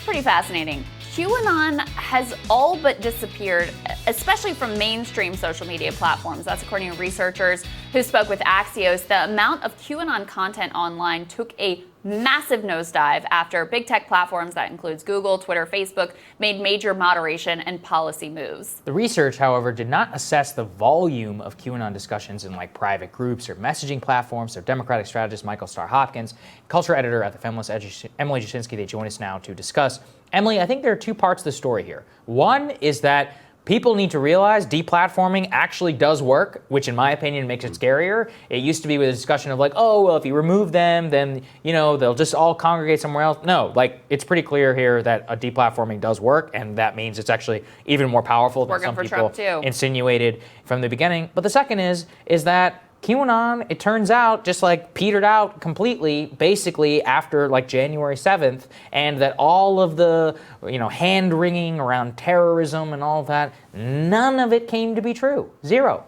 is pretty fascinating. QAnon has all but disappeared, especially from mainstream social media platforms. That's according to researchers who spoke with Axios. The amount of QAnon content online took a massive nosedive after big tech platforms, that includes Google, Twitter, Facebook, made major moderation and policy moves. The research, however, did not assess the volume of QAnon discussions in like private groups or messaging platforms. So Democratic strategist Michael Starr Hopkins, culture editor at the Feminist Edge, Emily Jasinski, they join us now to discuss. Emily, I think there are two parts to the story here. One is that people need to realize deplatforming actually does work, which in my opinion makes it scarier. It used to be with a discussion of like, oh, well, if you remove them, then, you know, they'll just all congregate somewhere else. No, like it's pretty clear here that a deplatforming does work, and that means it's actually even more powerful than some people insinuated from the beginning. But the second is that QAnon, it turns out, just like petered out completely, basically after like January 7th, and that all of the, hand-wringing around terrorism and all of that, none of it came to be true. Zero.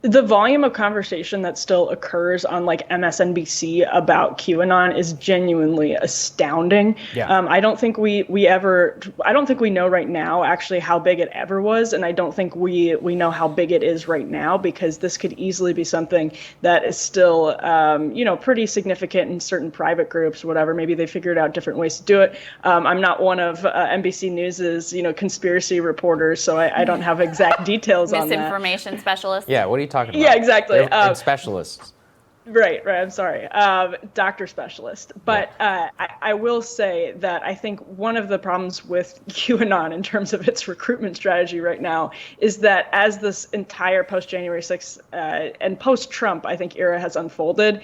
The volume of conversation that still occurs on like MSNBC about QAnon is genuinely astounding. Yeah. I don't think we know right now actually how big it ever was, and I don't think we know how big it is right now, because this could easily be something that is still pretty significant in certain private groups, whatever. Maybe they figured out different ways to do it. I'm not one of NBC News's conspiracy reporters, so I don't have exact details on that. Misinformation specialist. Yeah. What are you talking about? Yeah, exactly. And specialists. Right. I'm sorry. Doctor specialist. But I will say that I think one of the problems with QAnon in terms of its recruitment strategy right now is that as this entire post-January 6th and post-Trump, I think, era has unfolded,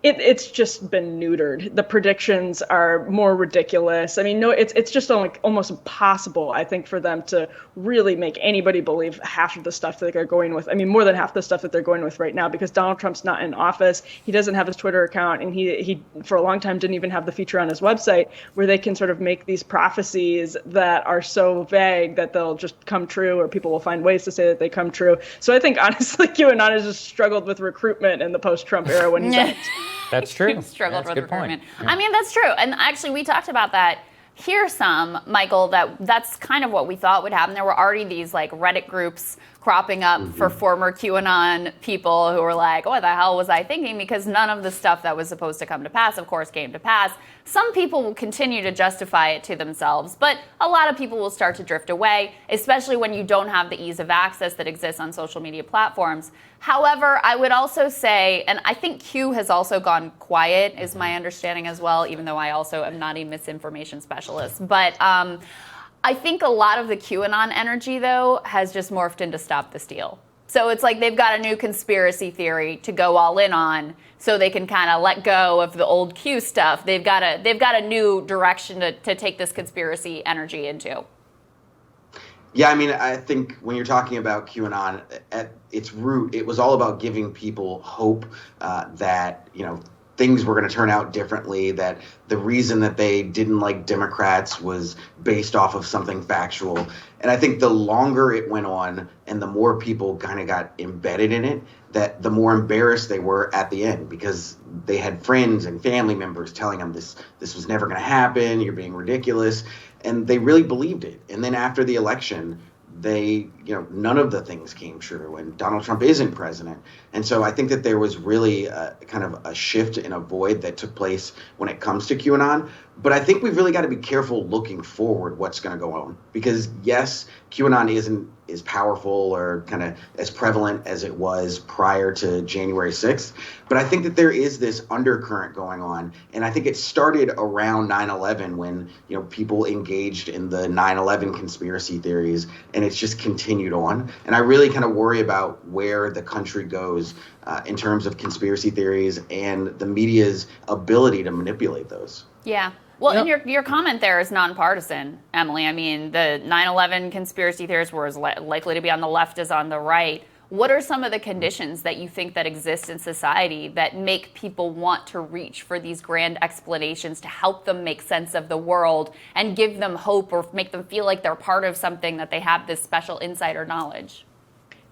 it's just been neutered. The predictions are more ridiculous. I mean, no, it's just almost impossible, I think, for them to really make anybody believe half of the stuff that they're going with. I mean, more than half the stuff that they're going with right now, because Donald Trump's not in office. He doesn't have his Twitter account, and he for a long time didn't even have the feature on his website where they can sort of make these prophecies that are so vague that they'll just come true, or people will find ways to say that they come true. So I think, honestly, QAnon has just struggled with recruitment in the post-Trump era when he's out. That's true. Struggled with recruitment. Yeah. I mean, that's true. And actually, we talked about that here some, Michael, that's kind of what we thought would happen. There were already these like Reddit groups cropping up for former QAnon people who were like, what the hell was I thinking? Because none of the stuff that was supposed to come to pass, of course, came to pass. Some people will continue to justify it to themselves, but a lot of people will start to drift away, especially when you don't have the ease of access that exists on social media platforms. However, I would also say, and I think Q has also gone quiet, is my understanding as well, even though I also am not a misinformation specialist. But I think a lot of the QAnon energy, though, has just morphed into stop the steal. So it's like they've got a new conspiracy theory to go all in on, so they can kind of let go of the old Q stuff. They've got a new direction to take this conspiracy energy into. Yeah, I mean, I think when you're talking about QAnon, at its root, it was all about giving people hope that, things were going to turn out differently, that the reason that they didn't like Democrats was based off of something factual. And I think the longer it went on and the more people kind of got embedded in it, that the more embarrassed they were at the end, because they had friends and family members telling them this was never going to happen, you're being ridiculous. And they really believed it. And then after the election, none of the things came true, and Donald Trump isn't president. And so I think that there was really kind of a shift in a void that took place when it comes to QAnon. But I think we've really got to be careful looking forward what's going to go on, because yes, QAnon isn't as powerful or kind of as prevalent as it was prior to January 6th. But I think that there is this undercurrent going on. And I think it started around 9/11 when, people engaged in the 9/11 conspiracy theories, and it's just continued on. And I really kind of worry about where the country goes in terms of conspiracy theories and the media's ability to manipulate those. Yeah. Well, and your comment there is nonpartisan, Emily. I mean, the 9/11 conspiracy theorists were as likely to be on the left as on the right. What are some of the conditions that you think that exist in society that make people want to reach for these grand explanations to help them make sense of the world and give them hope or make them feel like they're part of something, that they have this special insight or knowledge?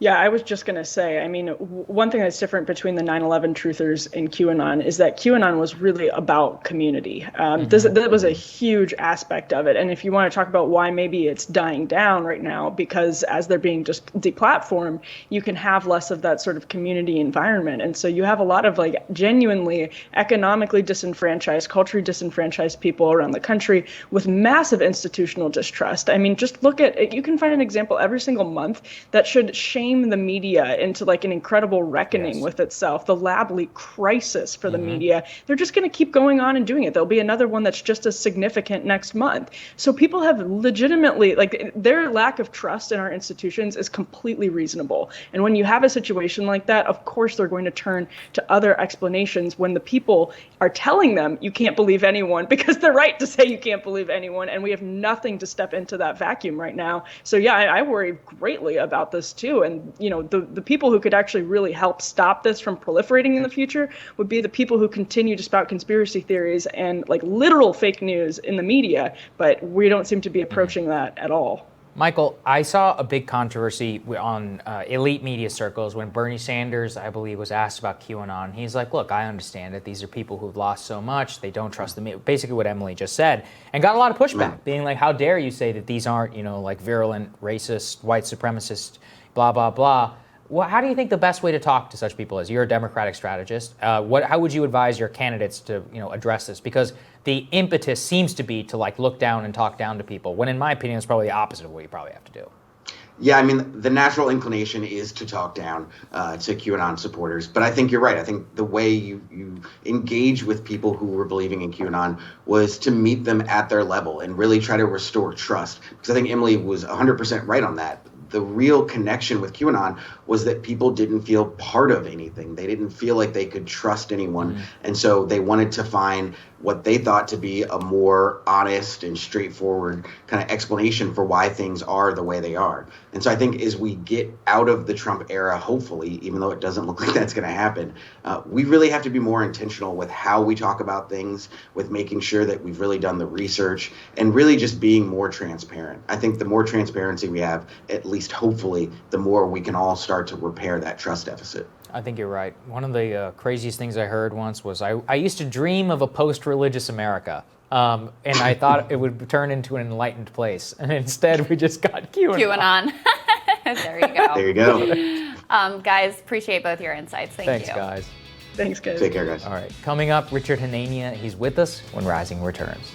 Yeah, I was just going to say, I mean, one thing that's different between the 9/11 truthers and QAnon is that QAnon was really about community. That was a huge aspect of it. And if you want to talk about why maybe it's dying down right now, because as they're being just deplatformed, you can have less of that sort of community environment. And so you have a lot of like genuinely economically disenfranchised, culturally disenfranchised people around the country with massive institutional distrust. I mean, just look at, you can find an example every single month that should shame the media into like an incredible reckoning with itself, the Labley crisis for the media. They're just going to keep going on and doing it. There'll be another one that's just as significant next month. So people have legitimately, like, their lack of trust in our institutions is completely reasonable. And when you have a situation like that, of course they're going to turn to other explanations when the people are telling them you can't believe anyone, because they're right to say you can't believe anyone, and we have nothing to step into that vacuum right now. So yeah, I worry greatly about this too. And you know, the people who could actually really help stop this from proliferating in the future would be the people who continue to spout conspiracy theories and like literal fake news in the media, but we don't seem to be approaching that at all. Michael, I saw a big controversy on elite media circles when Bernie Sanders, I believe, was asked about QAnon. He's like, look, I understand it. These are people who've lost so much. They don't trust the media. Basically what Emily just said. And got a lot of pushback, being like, how dare you say that these aren't, you know, like virulent, racist, white supremacist, blah, blah, blah. Well, how do you think the best way to talk to such people is? You're a Democratic strategist. How would you advise your candidates to, you know, address this? Because the impetus seems to be to like look down and talk down to people, when in my opinion, it's probably the opposite of what you probably have to do. Yeah, I mean, the natural inclination is to talk down to QAnon supporters. But I think you're right. I think the way you engage with people who were believing in QAnon was to meet them at their level and really try to restore trust. Because I think Emily was 100% right on that. The real connection with QAnon was that people didn't feel part of anything. They didn't feel like they could trust anyone. And so they wanted to find what they thought to be a more honest and straightforward kind of explanation for why things are the way they are. And so I think as we get out of the Trump era, hopefully, even though it doesn't look like that's going to happen, we really have to be more intentional with how we talk about things, with making sure that we've really done the research and really just being more transparent. I think the more transparency we have, at least hopefully, the more we can all start to repair that trust deficit. I think you're right. One of the craziest things I heard once was I used to dream of a post-religious America. And I thought it would turn into an enlightened place. And instead, we just got QAnon. There you go. There you go. Guys, appreciate both your insights. Thanks, guys. Thanks, guys. Take care, guys. All right. Coming up, Richard Hanania. He's with us when Rising returns.